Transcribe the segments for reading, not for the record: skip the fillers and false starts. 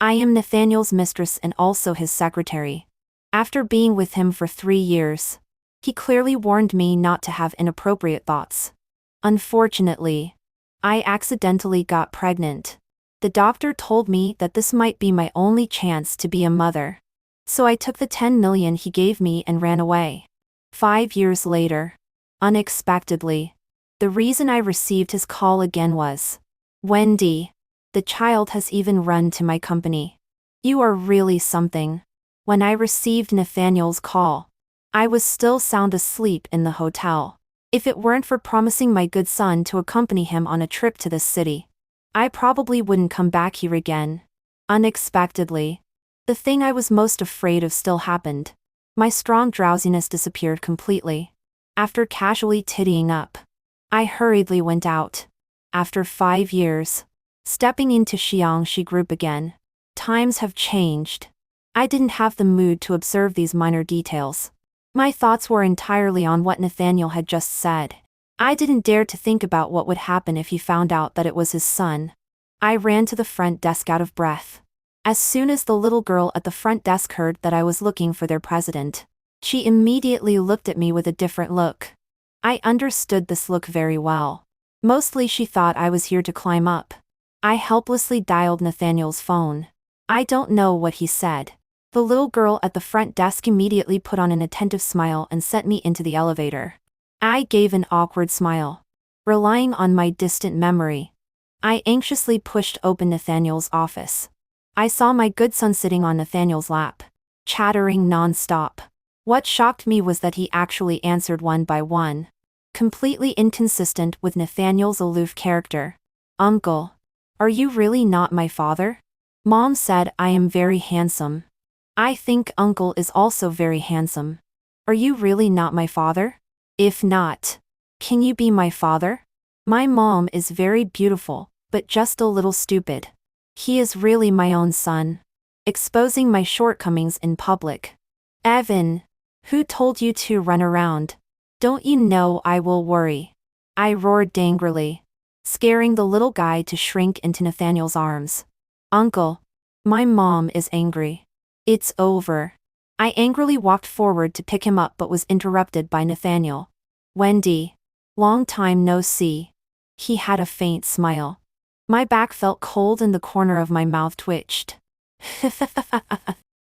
I am Nathaniel's mistress and also his secretary. After being with him for 3 years, he clearly warned me not to have inappropriate thoughts. Unfortunately, I accidentally got pregnant. The doctor told me that this might be my only chance to be a mother. So I took the 10 million he gave me and ran away. 5 years later, unexpectedly, the reason I received his call again was, "Wendy, the child has even run to my company. You are really something." When I received Nathaniel's call, I was still sound asleep in the hotel. If it weren't for promising my good son to accompany him on a trip to this city, I probably wouldn't come back here again. Unexpectedly, the thing I was most afraid of still happened. My strong drowsiness disappeared completely. After casually tiddying up, I hurriedly went out. After 5 years, stepping into Xiangxi group again. Times have changed. I didn't have the mood to observe these minor details. My thoughts were entirely on what Nathaniel had just said. I didn't dare to think about what would happen if he found out that it was his son. I ran to the front desk out of breath. As soon as the little girl at the front desk heard that I was looking for their president, she immediately looked at me with a different look. I understood this look very well. Mostly she thought I was here to climb up. I helplessly dialed Nathaniel's phone. I don't know what he said. The little girl at the front desk immediately put on an attentive smile and sent me into the elevator. I gave an awkward smile. Relying on my distant memory, I anxiously pushed open Nathaniel's office. I saw my good son sitting on Nathaniel's lap, chattering non-stop. What shocked me was that he actually answered one by one, completely inconsistent with Nathaniel's aloof character. "Uncle, are you really not my father? Mom said I am very handsome. I think Uncle is also very handsome. Are you really not my father? If not, can you be my father? My mom is very beautiful, but just a little stupid. He is really my own son." Exposing my shortcomings in public. "Evan, who told you to run around? Don't you know I will worry?" I roared angrily, scaring the little guy to shrink into Nathaniel's arms. "Uncle, my mom is angry. It's over." I angrily walked forward to pick him up but was interrupted by Nathaniel. "Wendy, long time no see." He had a faint smile. My back felt cold and the corner of my mouth twitched.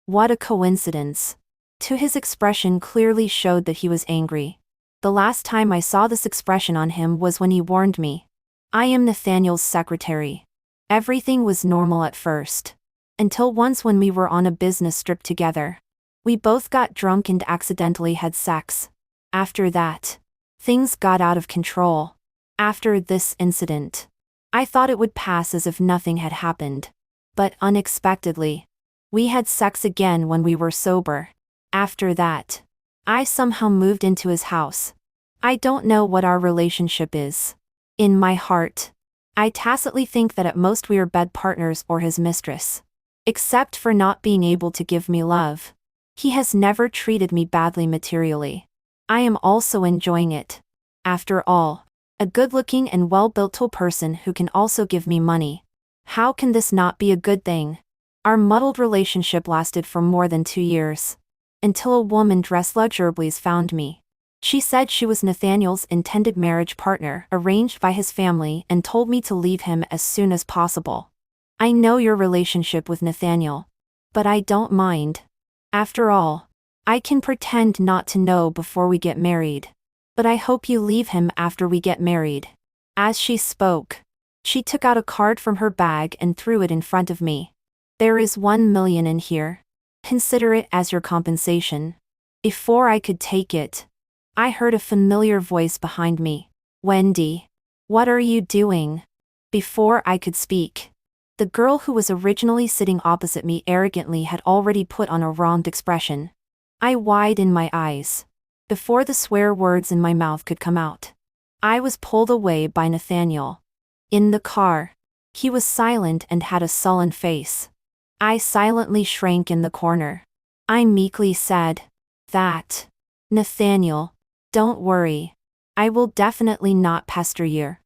What a coincidence. To his expression clearly showed that he was angry. The last time I saw this expression on him was when he warned me. I am Nathaniel's secretary. Everything was normal at first. Until once when we were on a business trip together. We both got drunk and accidentally had sex. After that, things got out of control. After this incident, I thought it would pass as if nothing had happened. But unexpectedly, we had sex again when we were sober. After that, I somehow moved into his house. I don't know what our relationship is. In my heart, I tacitly think that at most we are bed partners or his mistress. Except for not being able to give me love. He has never treated me badly materially. I am also enjoying it. After all, a good-looking and well-built person who can also give me money. How can this not be a good thing? Our muddled relationship lasted for more than 2 years. Until a woman dressed luxuriously found me. She said she was Nathaniel's intended marriage partner arranged by his family and told me to leave him as soon as possible. I know your relationship with Nathaniel, but I don't mind. After all, I can pretend not to know before we get married. But I hope you leave him after we get married. As she spoke, she took out a card from her bag and threw it in front of me. There is 1 million in here. Consider it as your compensation. Before I could take it, I heard a familiar voice behind me. Wendy, what are you doing? Before I could speak, the girl who was originally sitting opposite me arrogantly had already put on a wronged expression. I widened my eyes. Before the swear words in my mouth could come out, I was pulled away by Nathaniel. In the car, he was silent and had a sullen face. I silently shrank in the corner. I meekly said, "That. Nathaniel, don't worry. I will definitely not pester you."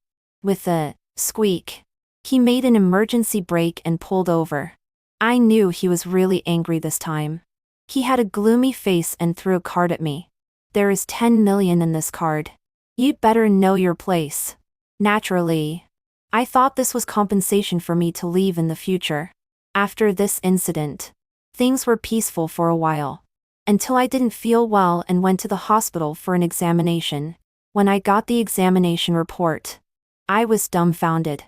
With a squeak, he made an emergency brake and pulled over. I knew he was really angry this time. He had a gloomy face and threw a card at me. There is 10 million in this card. You'd better know your place. Naturally, I thought this was compensation for me to leave in the future. After this incident, things were peaceful for a while. Until I didn't feel well and went to the hospital for an examination. When I got the examination report, I was dumbfounded.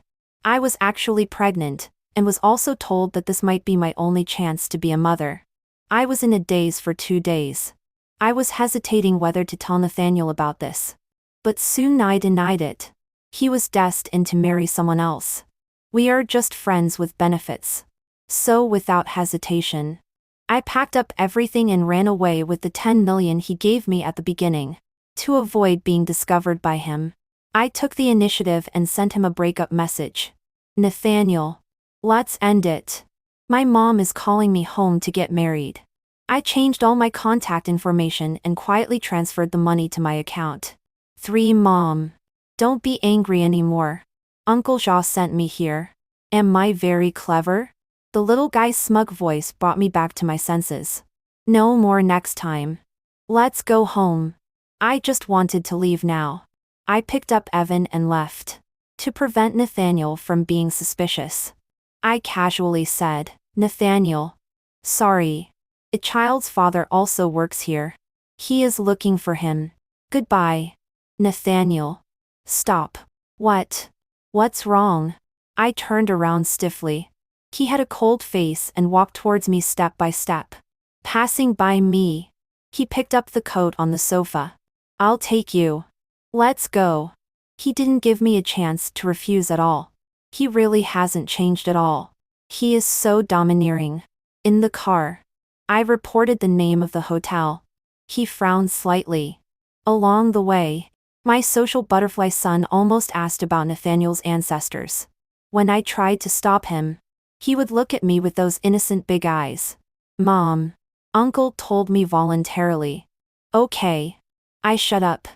I was actually pregnant, and was also told that this might be my only chance to be a mother. I was in a daze for 2 days. I was hesitating whether to tell Nathaniel about this. But soon I denied it. He was destined to marry someone else. We are just friends with benefits. So without hesitation, I packed up everything and ran away with the 10 million he gave me at the beginning. To avoid being discovered by him, I took the initiative and sent him a breakup message. Nathaniel, let's end it. My mom is calling me home to get married. I changed all my contact information and quietly transferred the money to my account. 3 Mom, don't be angry anymore. Uncle Jia sent me here. Am I very clever? The little guy's smug voice brought me back to my senses. No more next time. Let's go home. I just wanted to leave now. I picked up Evan and left. To prevent Nathaniel from being suspicious, I casually said, Nathaniel, sorry. A child's father also works here. He is looking for him. Goodbye. Nathaniel. Stop. What? What's wrong? I turned around stiffly. He had a cold face and walked towards me step by step. Passing by me, he picked up the coat on the sofa. I'll take you. Let's go. He didn't give me a chance to refuse at all. He really hasn't changed at all. He is so domineering. In the car, I reported the name of the hotel. He frowned slightly. Along the way, my social butterfly son almost asked about Nathaniel's ancestors. When I tried to stop him, he would look at me with those innocent big eyes. Mom, Uncle told me voluntarily. Okay. I shut up.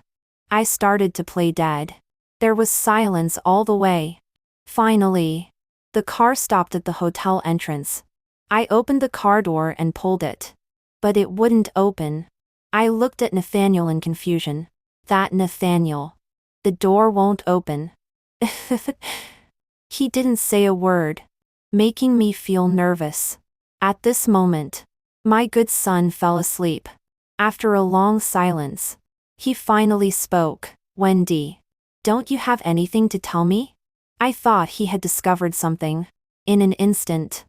I started to play dead. There was silence all the way. Finally, the car stopped at the hotel entrance. I opened the car door and pulled it. But it wouldn't open. I looked at Nathaniel in confusion. That Nathaniel. The door won't open. He didn't say a word, making me feel nervous. At this moment, my good son fell asleep. After a long silence, he finally spoke. Wendy, don't you have anything to tell me? I thought he had discovered something. In an instant,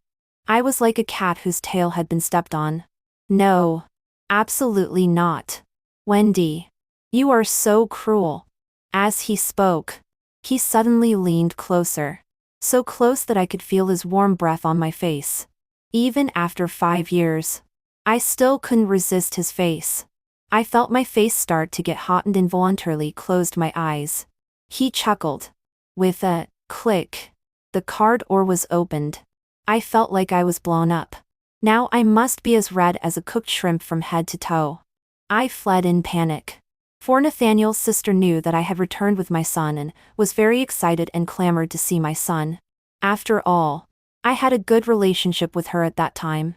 I was like a cat whose tail had been stepped on. No. Absolutely not. Wendy, you are so cruel. As he spoke, he suddenly leaned closer. So close that I could feel his warm breath on my face. Even after 5 years, I still couldn't resist his face. I felt my face start to get hot and involuntarily closed my eyes. He chuckled. With a click, the car door was opened. I felt like I was blown up. Now I must be as red as a cooked shrimp from head to toe. I fled in panic. For Nathaniel's sister knew that I had returned with my son and was very excited and clamored to see my son. After all, I had a good relationship with her at that time.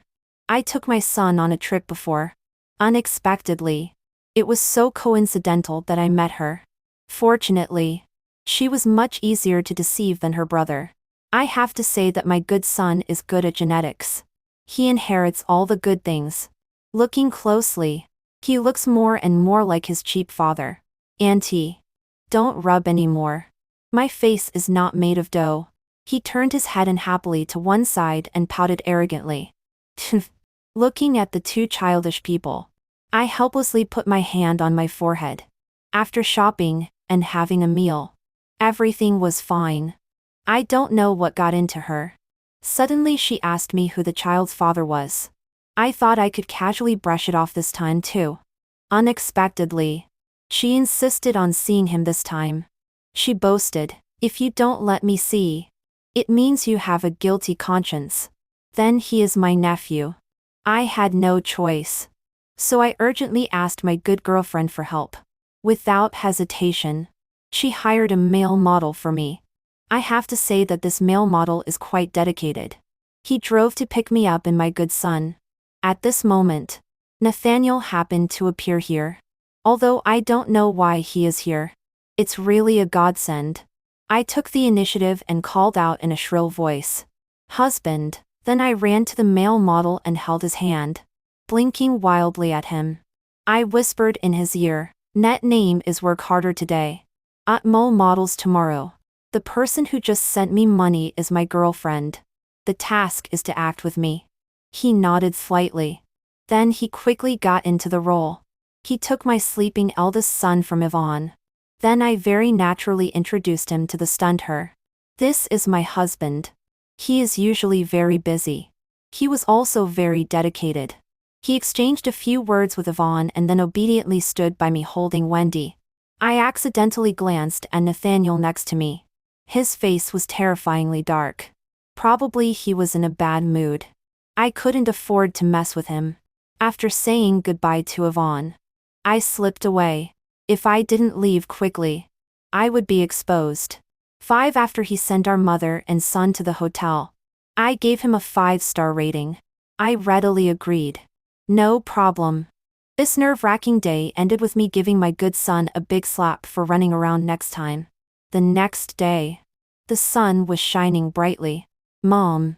I took my son on a trip before. Unexpectedly. It was so coincidental that I met her. Fortunately, she was much easier to deceive than her brother. I have to say that my good son is good at genetics. He inherits all the good things. Looking closely, he looks more and more like his cheap father. Auntie, don't rub anymore. My face is not made of dough. He turned his head unhappily to one side and pouted arrogantly. Looking at the two childish people, I helplessly put my hand on my forehead. After shopping and having a meal, everything was fine. I don't know what got into her. Suddenly she asked me who the child's father was. I thought I could casually brush it off this time too. Unexpectedly, she insisted on seeing him this time. She boasted, if you don't let me see, it means you have a guilty conscience. Then he is my nephew. I had no choice. So I urgently asked my good girlfriend for help. Without hesitation, she hired a male model for me. I have to say that this male model is quite dedicated. He drove to pick me up and my good son. At this moment, Nathaniel happened to appear here. Although I don't know why he is here. It's really a godsend. I took the initiative and called out in a shrill voice. Husband. Then I ran to the male model and held his hand, blinking wildly at him. I whispered in his ear, net name is work harder today. Mole models tomorrow. The person who just sent me money is my girlfriend. The task is to act with me. He nodded slightly. Then he quickly got into the role. He took my sleeping eldest son from Yvonne. Then I very naturally introduced him to the stunned her. This is my husband. He is usually very busy. He was also very dedicated. He exchanged a few words with Yvonne and then obediently stood by me holding Wendy. I accidentally glanced at Nathaniel next to me. His face was terrifyingly dark. Probably he was in a bad mood. I couldn't afford to mess with him. After saying goodbye to Yvonne, I slipped away. If I didn't leave quickly, I would be exposed. 5 after he sent our mother and son to the hotel. I gave him a 5-star rating. I readily agreed. No problem. This nerve-wracking day ended with me giving my good son a big slap for running around next time. The next day, the sun was shining brightly. Mom,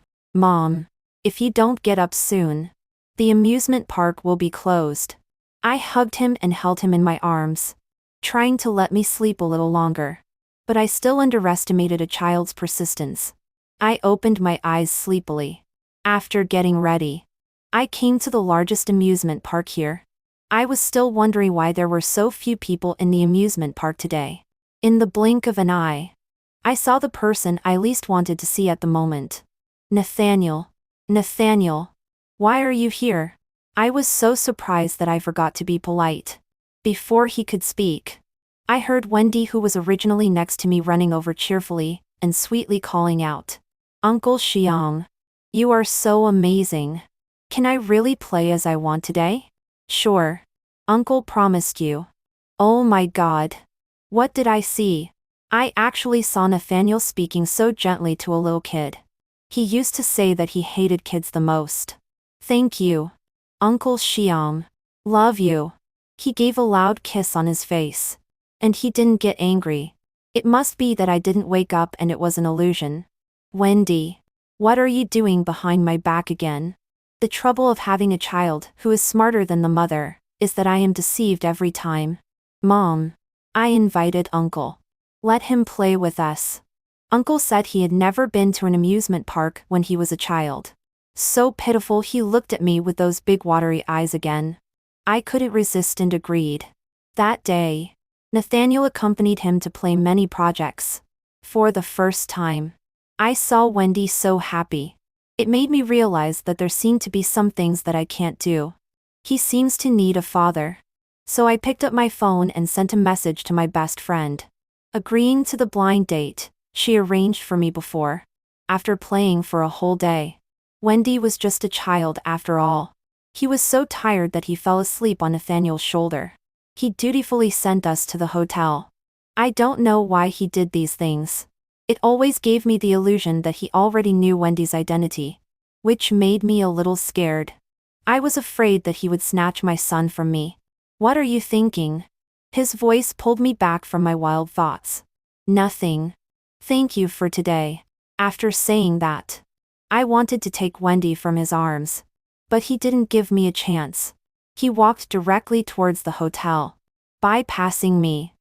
if you don't get up soon, the amusement park will be closed. I hugged him and held him in my arms, trying to let me sleep a little longer. But I still underestimated a child's persistence. I opened my eyes sleepily. After getting ready, I came to the largest amusement park here. I was still wondering why there were so few people in the amusement park today. In the blink of an eye, I saw the person I least wanted to see at the moment. Nathaniel, why are you here? I was so surprised that I forgot to be polite. Before he could speak, I heard Wendy, who was originally next to me, running over cheerfully and sweetly calling out, Uncle Xiang, you are so amazing. Can I really play as I want today? Sure. Uncle promised you. Oh my God. What did I see? I actually saw Nathaniel speaking so gently to a little kid. He used to say that he hated kids the most. Thank you, Uncle Xiang. Love you. He gave a loud kiss on his face. And he didn't get angry. It must be that I didn't wake up and it was an illusion. Wendy, what are you doing behind my back again? The trouble of having a child who is smarter than the mother is that I am deceived every time. Mom, I invited Uncle. Let him play with us. Uncle said he had never been to an amusement park when he was a child. So pitiful, he looked at me with those big watery eyes again. I couldn't resist and agreed. That day, Nathaniel accompanied him to play many projects. For the first time, I saw Wendy so happy. It made me realize that there seem to be some things that I can't do. He seems to need a father. So I picked up my phone and sent a message to my best friend, agreeing to the blind date she arranged for me before. After playing for a whole day, Wendy was just a child after all. He was so tired that he fell asleep on Nathaniel's shoulder. He dutifully sent us to the hotel. I don't know why he did these things. It always gave me the illusion that he already knew Wendy's identity, which made me a little scared. I was afraid that he would snatch my son from me. What are you thinking? His voice pulled me back from my wild thoughts. Nothing. Thank you for today. After saying that, I wanted to take Wendy from his arms. But he didn't give me a chance. He walked directly towards the hotel, bypassing me.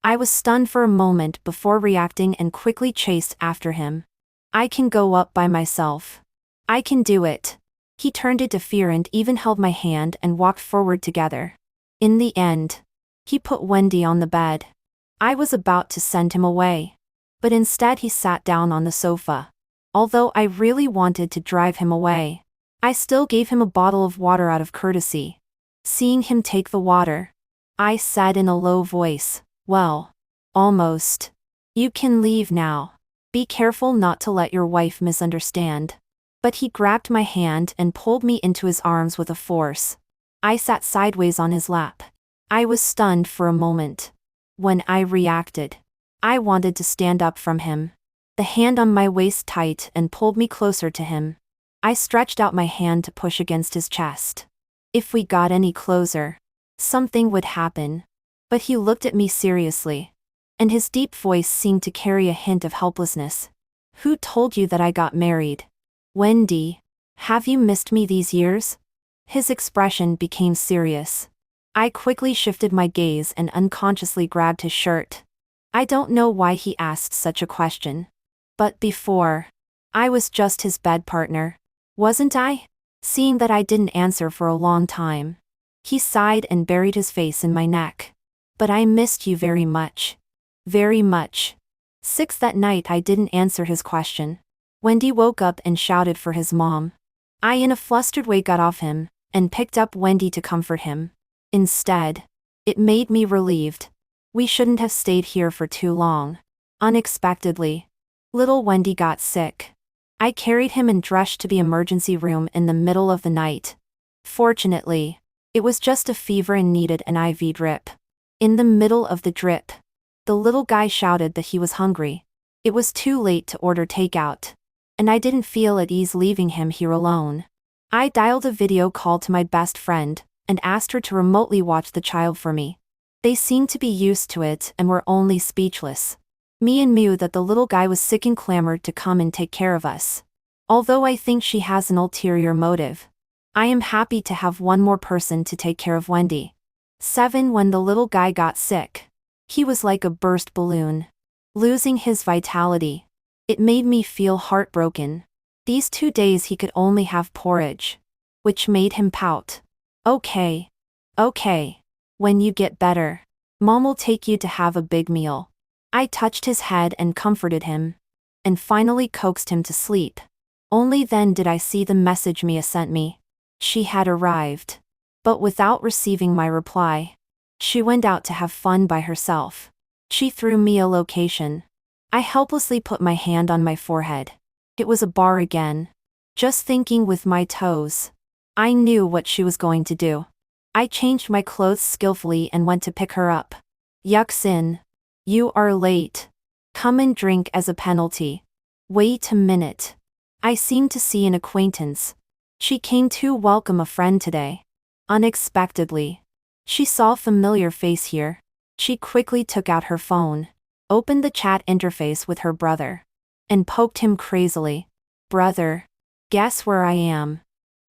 I was stunned for a moment before reacting and quickly chased after him. I can go up by myself. I can do it. He turned into fear and even held my hand and walked forward together. In the end, he put Wendy on the bed. I was about to send him away. But instead he sat down on the sofa. Although I really wanted to drive him away, I still gave him a bottle of water out of courtesy. Seeing him take the water, I said in a low voice, well, almost. You can leave now. Be careful not to let your wife misunderstand. But he grabbed my hand and pulled me into his arms with a force. I sat sideways on his lap. I was stunned for a moment. When I reacted, I wanted to stand up from him. The hand on my waist tight and pulled me closer to him. I stretched out my hand to push against his chest. If we got any closer, something would happen. But he looked at me seriously, and his deep voice seemed to carry a hint of helplessness. Who told you that I got married? Wendy, have you missed me these years? His expression became serious. I quickly shifted my gaze and unconsciously grabbed his shirt. I don't know why he asked such a question. But before, I was just his bed partner, wasn't I? Seeing that I didn't answer for a long time, he sighed and buried his face in my neck. But I missed you very much. Very much. 6 that night I didn't answer his question. Wendy woke up and shouted for his mom. I in a flustered way got off him, and picked up Wendy to comfort him. Instead, it made me relieved. We shouldn't have stayed here for too long. Unexpectedly, little Wendy got sick. I carried him and rushed to the emergency room in the middle of the night. Fortunately, it was just a fever and needed an IV drip. In the middle of the drip, the little guy shouted that he was hungry. It was too late to order takeout, and I didn't feel at ease leaving him here alone. I dialed a video call to my best friend, and asked her to remotely watch the child for me. They seemed to be used to it and were only speechless. Me and knew that the little guy was sick and clamored to come and take care of us. Although I think she has an ulterior motive, I am happy to have one more person to take care of Wendy. 7 When the little guy got sick, he was like a burst balloon, losing his vitality. It made me feel heartbroken. These 2 days he could only have porridge, which made him pout. Okay. When you get better, Mom will take you to have a big meal. I touched his head and comforted him, and finally coaxed him to sleep. Only then did I see the message Mia sent me. She had arrived, but without receiving my reply. She went out to have fun by herself. She threw me a location. I helplessly put my hand on my forehead. It was a bar again. Just thinking with my toes. I knew what she was going to do. I changed my clothes skillfully and went to pick her up. Yucks in. You are late. Come and drink as a penalty. Wait a minute. I seemed to see an acquaintance. She came to welcome a friend today. Unexpectedly, she saw a familiar face here. She quickly took out her phone, opened the chat interface with her brother, and poked him crazily. Brother, guess where I am?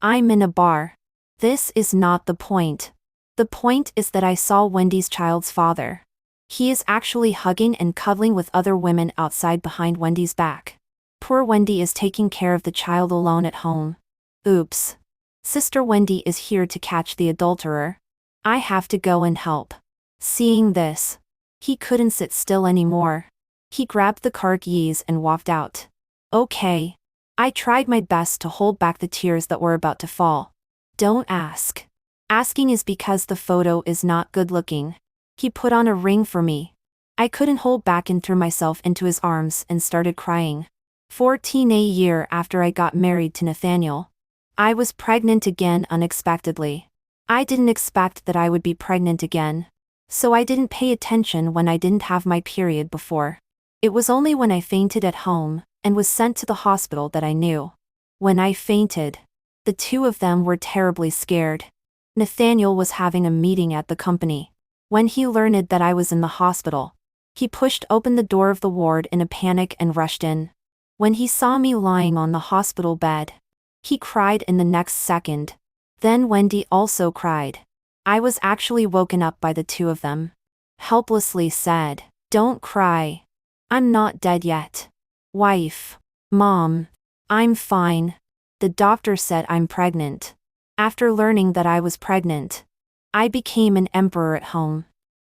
I'm in a bar. This is not the point. The point is that I saw Wendy's child's father. He is actually hugging and cuddling with other women outside behind Wendy's back. Poor Wendy is taking care of the child alone at home. Oops. Sister Wendy is here to catch the adulterer. I have to go and help. Seeing this, he couldn't sit still anymore. He grabbed the car keys and walked out. Okay. I tried my best to hold back the tears that were about to fall. Don't ask. Asking is because the photo is not good looking. He put on a ring for me. I couldn't hold back and threw myself into his arms and started crying. 14 a year after I got married to Nathaniel, I was pregnant again unexpectedly. I didn't expect that I would be pregnant again, so I didn't pay attention when I didn't have my period before. It was only when I fainted at home and was sent to the hospital that I knew. When I fainted, the 2 of them were terribly scared. Nathaniel was having a meeting at the company. When he learned that I was in the hospital, he pushed open the door of the ward in a panic and rushed in. When he saw me lying on the hospital bed, he cried in the next second. Then Wendy also cried. I was actually woken up by the 2 of them. Helplessly said, "Don't cry. I'm not dead yet. Wife. Mom. I'm fine. The doctor said I'm pregnant." After learning that I was pregnant, I became an emperor at home.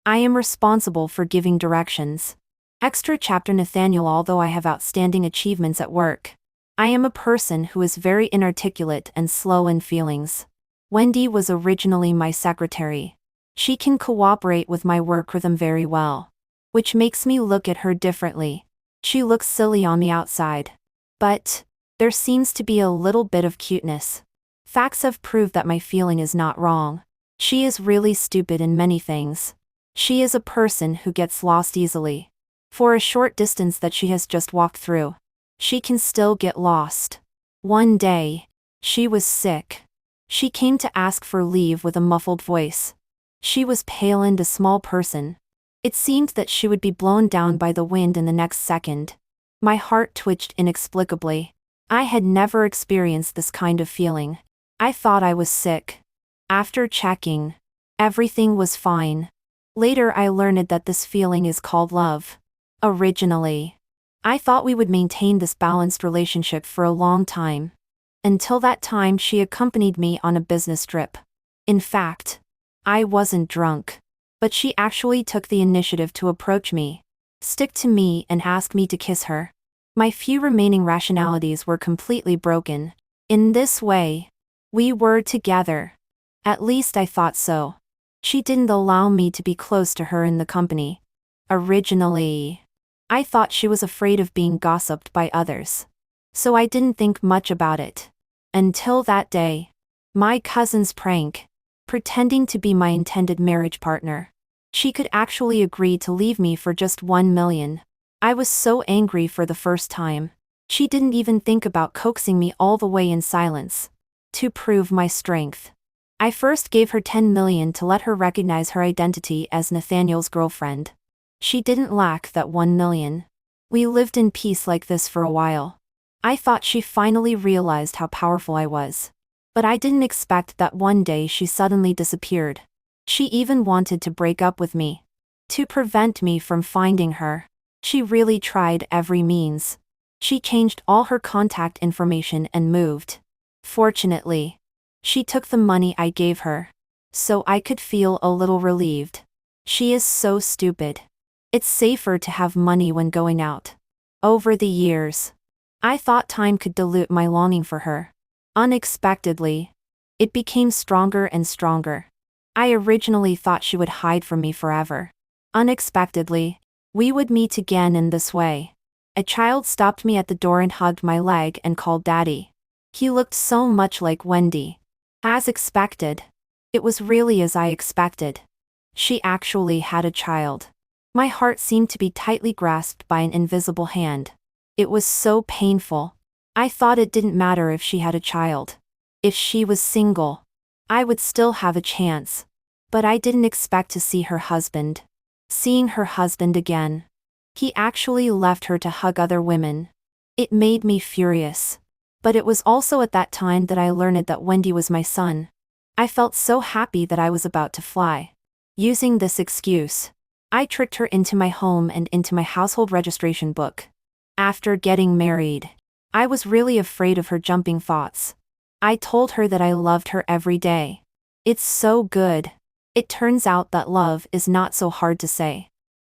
I am responsible for giving directions. Extra chapter Nathaniel. Although I have outstanding achievements at work, I am a person who is very inarticulate and slow in feelings. Wendy was originally my secretary. She can cooperate with my work rhythm very well, which makes me look at her differently. She looks silly on the outside, but there seems to be a little bit of cuteness. Facts have proved that my feeling is not wrong. She is really stupid in many things. She is a person who gets lost easily. For a short distance that she has just walked through, she can still get lost. One day, She was sick. She came to ask for leave with a muffled voice. She was pale and a small person. It seemed that she would be blown down by the wind in the next second. My heart twitched inexplicably. I had never experienced this kind of feeling. I thought I was sick. After checking, everything was fine. Later I learned that this feeling is called love. Originally, I thought we would maintain this balanced relationship for a long time. Until that time she accompanied me on a business trip. In fact, I wasn't drunk. But she actually took the initiative to approach me, stick to me and ask me to kiss her. My few remaining rationalities were completely broken. In this way, we were together. At least I thought so. She didn't allow me to be close to her in the company. Originally, I thought she was afraid of being gossiped by others. So I didn't think much about it. Until that day. My cousin's prank. Pretending to be my intended marriage partner. She could actually agree to leave me for just 1 million. I was so angry for the first time. She didn't even think about coaxing me all the way in silence. To prove my strength, I first gave her 10 million to let her recognize her identity as Nathaniel's girlfriend. She didn't lack that 1 million. We lived in peace like this for a while. I thought she finally realized how powerful I was. But I didn't expect that one day she suddenly disappeared. She even wanted to break up with me. To prevent me from finding her. She really tried every means. She changed all her contact information and moved. Fortunately, she took the money I gave her. So I could feel a little relieved. She is so stupid. It's safer to have money when going out. Over the years, I thought time could dilute my longing for her. Unexpectedly, it became stronger and stronger. I originally thought she would hide from me forever. Unexpectedly, we would meet again in this way. A child stopped me at the door and hugged my leg and called Daddy. He looked so much like Wendy. As expected. It was really as I expected. She actually had a child. My heart seemed to be tightly grasped by an invisible hand. It was so painful. I thought it didn't matter if she had a child. If she was single, I would still have a chance. But I didn't expect to see her husband. Seeing her husband again. He actually left her to hug other women. It made me furious. But it was also at that time that I learned that Wendy was my son. I felt so happy that I was about to fly. Using this excuse, I tricked her into my home and into my household registration book. After getting married, I was really afraid of her jumping thoughts. I told her that I loved her every day. It's so good. It turns out that love is not so hard to say.